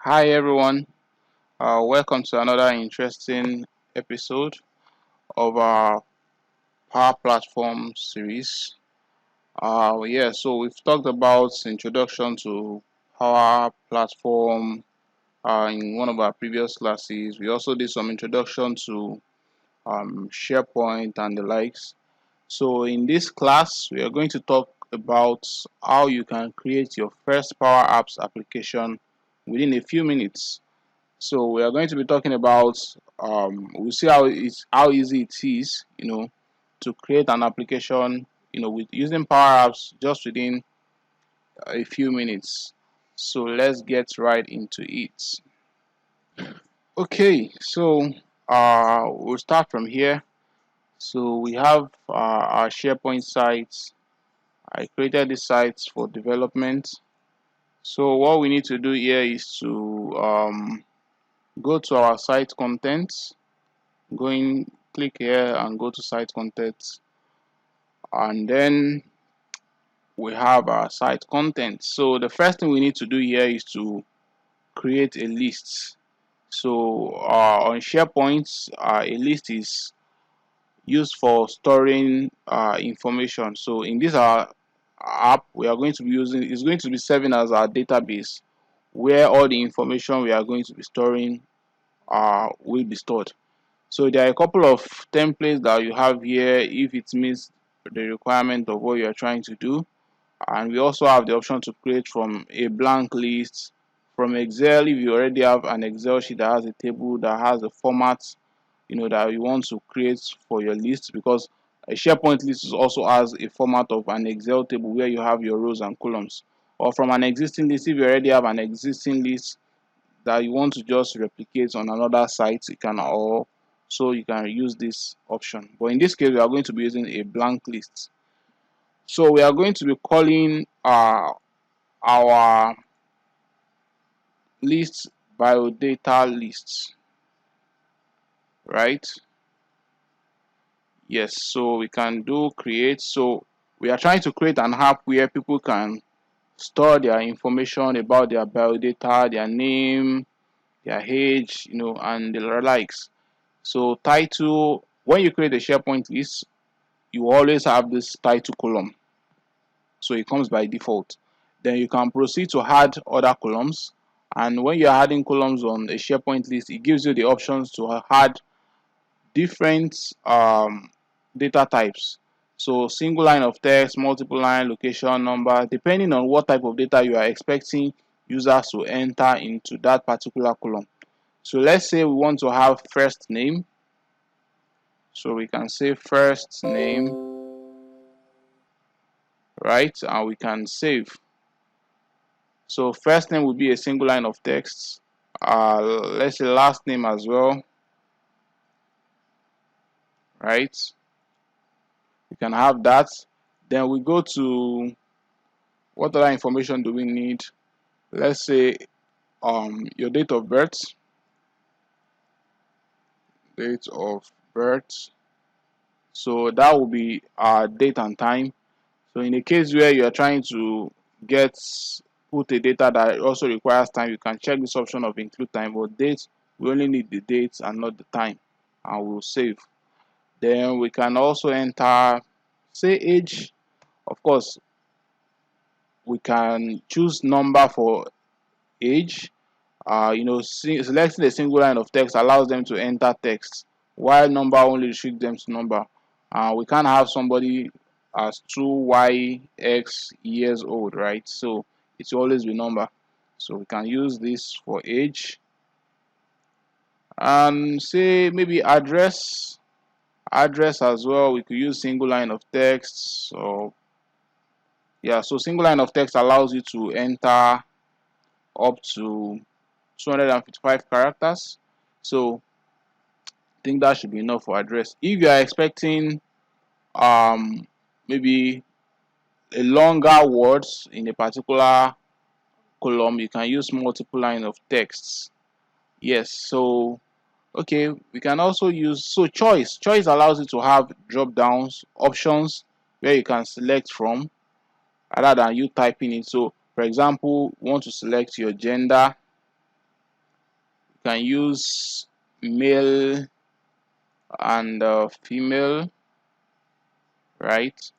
Hi everyone, welcome to another interesting episode of our Power Platform series. So we've talked about introduction to Power Platform in one of our previous classes. We also did some introduction to SharePoint and the likes. So in this class, we are going to talk about how you can create your first Power Apps application within a few minutes. So we are going to be talking about we'll see how easy it is, to create an application, with using Power Apps just within a few minutes. So let's get right into it. Okay, so we'll start from here. So we have our SharePoint sites. I created the sites for development. So what we need to do here is to go to our site contents, click here and go to site contents, and then we have our site content. So the first thing we need to do here is to create a list. So on SharePoint, a list is used for storing information. So in this app we are going to be using, is going to be serving as our database where all the information we are going to be storing will be stored. So there are a couple of templates that you have here if it meets the requirement of what you are trying to do. And we also have the option to create from a blank list, from Excel if you already have an Excel sheet that has a table that has a format that you want to create for your list, because a SharePoint list also has a format of an Excel table where you have your rows and columns. Or from an existing list, if you already have an existing list that you want to just replicate on another site, you can use this option. But in this case, we are going to be using a blank list. So we are going to be calling our list biodata lists, right? Yes, so we can do create. So we are trying to create an app where people can store their information about their biodata, their name, their age, and the likes. So title, when you create a SharePoint list, you always have this title column. So it comes by default. Then you can proceed to add other columns. And when you're adding columns on a SharePoint list, it gives you the options to add different data types. So single line of text, multiple line, location, number, depending on what type of data you are expecting users to enter into that particular column. So let's say we want to have first name. So we can say first name, right? And we can save. So first name will be a single line of text. Let's say last name as well, right? You can have that. Then we go to what other information do we need? Let's say your date of birth. Date of birth. So that will be date and time. So in a case where you are trying to put a data that also requires time, you can check this option of include time. But date, we only need the date and not the time, and we'll save. Then we can also enter, say, age. Of course, we can choose number for age. Selecting a single line of text allows them to enter text, while number only restricts them to number. We can't have somebody as 2yx years old, right? So it will always be number. So we can use this for age. And say maybe address as well. We could use single line of text. So yeah, so single line of text allows you to enter up to 255 characters. So I think that should be enough for address. If you are expecting maybe a longer words in a particular column, you can use multiple line of texts. Yes, so okay, we can also use choice allows you to have drop downs options where you can select from rather than you typing it. So for example, you want to select your gender, can use male and female, right?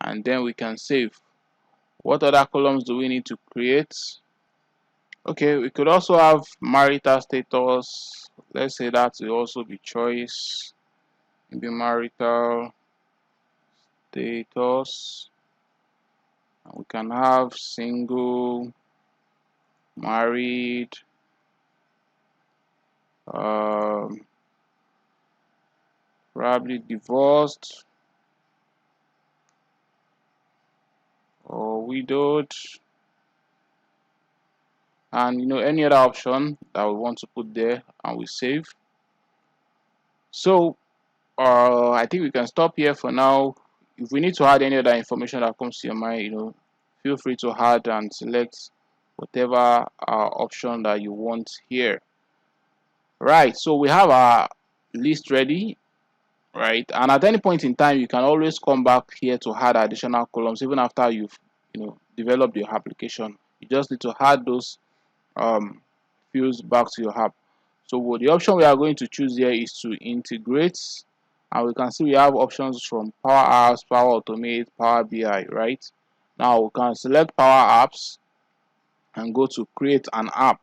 And then we can save. What other columns do we need to create? Okay, we could also have marital status. Let's say that will also be choice. Maybe marital status. We can have single, married, um, probably divorced or widowed, and any other option that we want to put there, and we save. So I think we can stop here for now. If we need to add any other information that comes to your mind, feel free to add and select whatever option that you want here. Right, so we have our list ready, right? And at any point in time, you can always come back here to add additional columns even after you've developed your application. You just need to add those fields back to your app. So the option we are going to choose here is to integrate, and we can see we have options from PowerApps, Power Automate, Power BI, right? Now we can select PowerApps and go to create an app.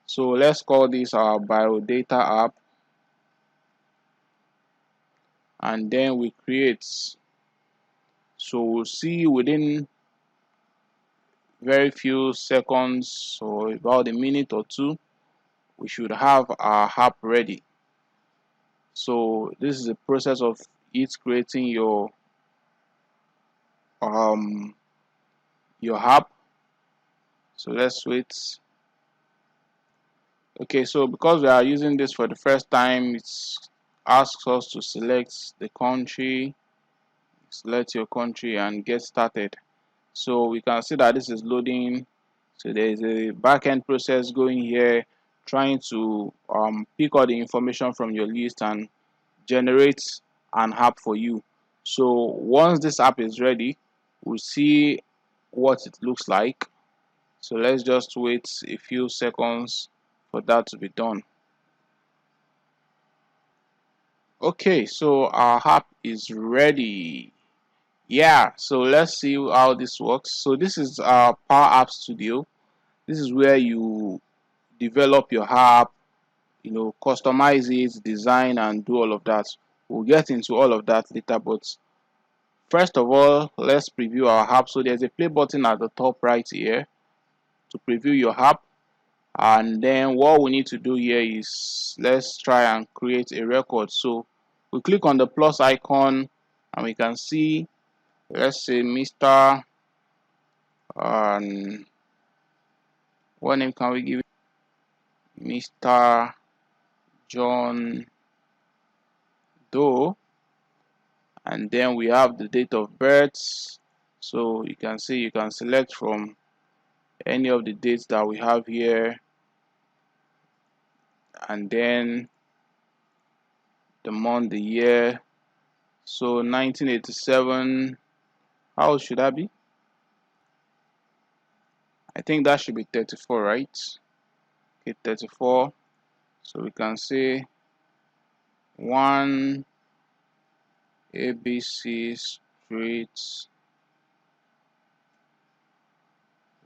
So let's call this our biodata app, and then we create. So we'll see within very few seconds or about a minute or two, we should have our app ready. So this is the process of it creating um your app. So let's wait. Okay, so because we are using this for the first time, it asks us to select the country. Select your country and get started. So we can see that this is loading. So there is a backend process going here, trying to pick all the information from your list and generate an app for you. So once this app is ready, we'll see what it looks like. So let's just wait a few seconds for that to be done. Okay, so our app is ready. Yeah, so let's see how this works. So this is our Power App Studio. This is where you develop your app, customize it, design, and do all of that. We'll get into all of that later, but first of all, let's preview our app. So there's a play button at the top right here to preview your app. And then what we need to do here is let's try and create a record. So we click on the plus icon and we can see, let's say Mr. And what name can we give it? Mr. John Doe. And then we have the date of birth. So you can see you can select from any of the dates that we have here, and then the month, the year. So 1987, how old should that be? I think that should be 34, right? Okay, 34. So we can say 1 ABC Street,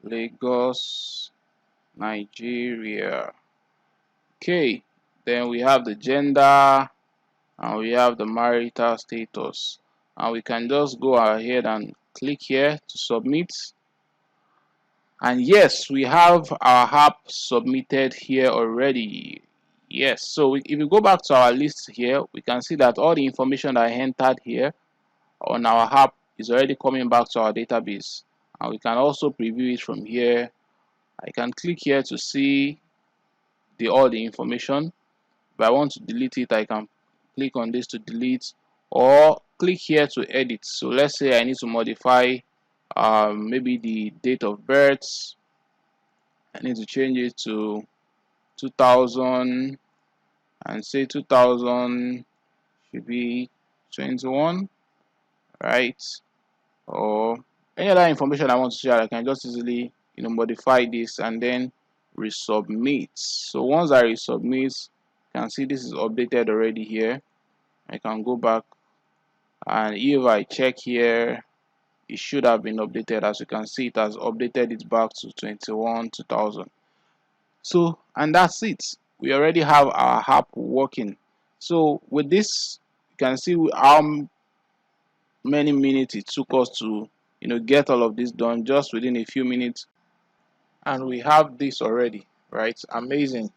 Lagos, Nigeria. Okay, then we have the gender and we have the marital status, and we can just go ahead and click here to submit. And yes, we have our app submitted here already. Yes, so if you go back to our list here, we can see that all the information that I entered here on our app is already coming back to our database, and we can also preview it from here. I can click here to see all the information. If I want to delete it, I can click on this to delete, or click here to edit. So let's say I need to modify maybe the date of birth. I need to change it to 2000 and say 2000 should be 21, right? Or any other information I want to share, I can just easily modify this and then resubmit. So once I resubmit, you can see this is updated already here. I can go back, and if I check here, it should have been updated. As you can see, it has updated it back to 21 2000. So, and that's it. We already have our app working. So with this, you can see how many minutes it took us to get all of this done just within a few minutes, and we have this already, right? Amazing,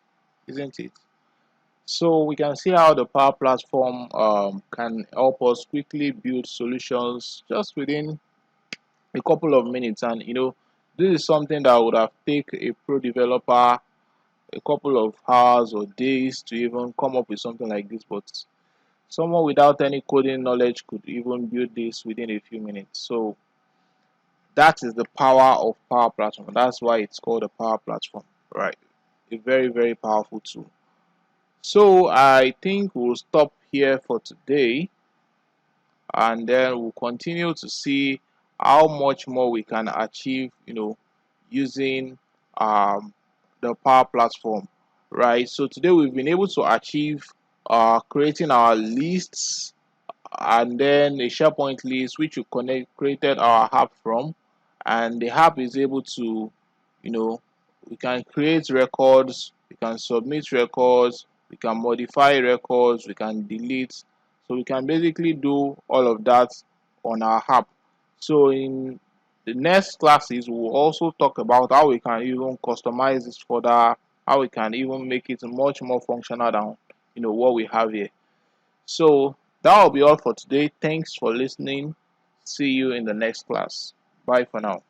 isn't it? So we can see how the Power Platform can help us quickly build solutions just within a couple of minutes. And this is something that would have taken a pro developer a couple of hours or days to even come up with something like this, but someone without any coding knowledge could even build this within a few minutes. So that is the power of Power Platform. That's why it's called a Power Platform, right? A very, very powerful tool. So I think we'll stop here for today, and then we'll continue to see how much more we can achieve, using the Power Platform, right? So today we've been able to achieve creating our lists, and then a SharePoint list which we created our app from, and the app is able to, you know, we can create records, we can submit records, we can modify records, we can delete. So we can basically do all of that on our app. So in the next classes, we'll also talk about how we can even customize this further, how we can even make it much more functional than what we have here. So that will be all for today. Thanks for listening. See you in the next class. Bye for now.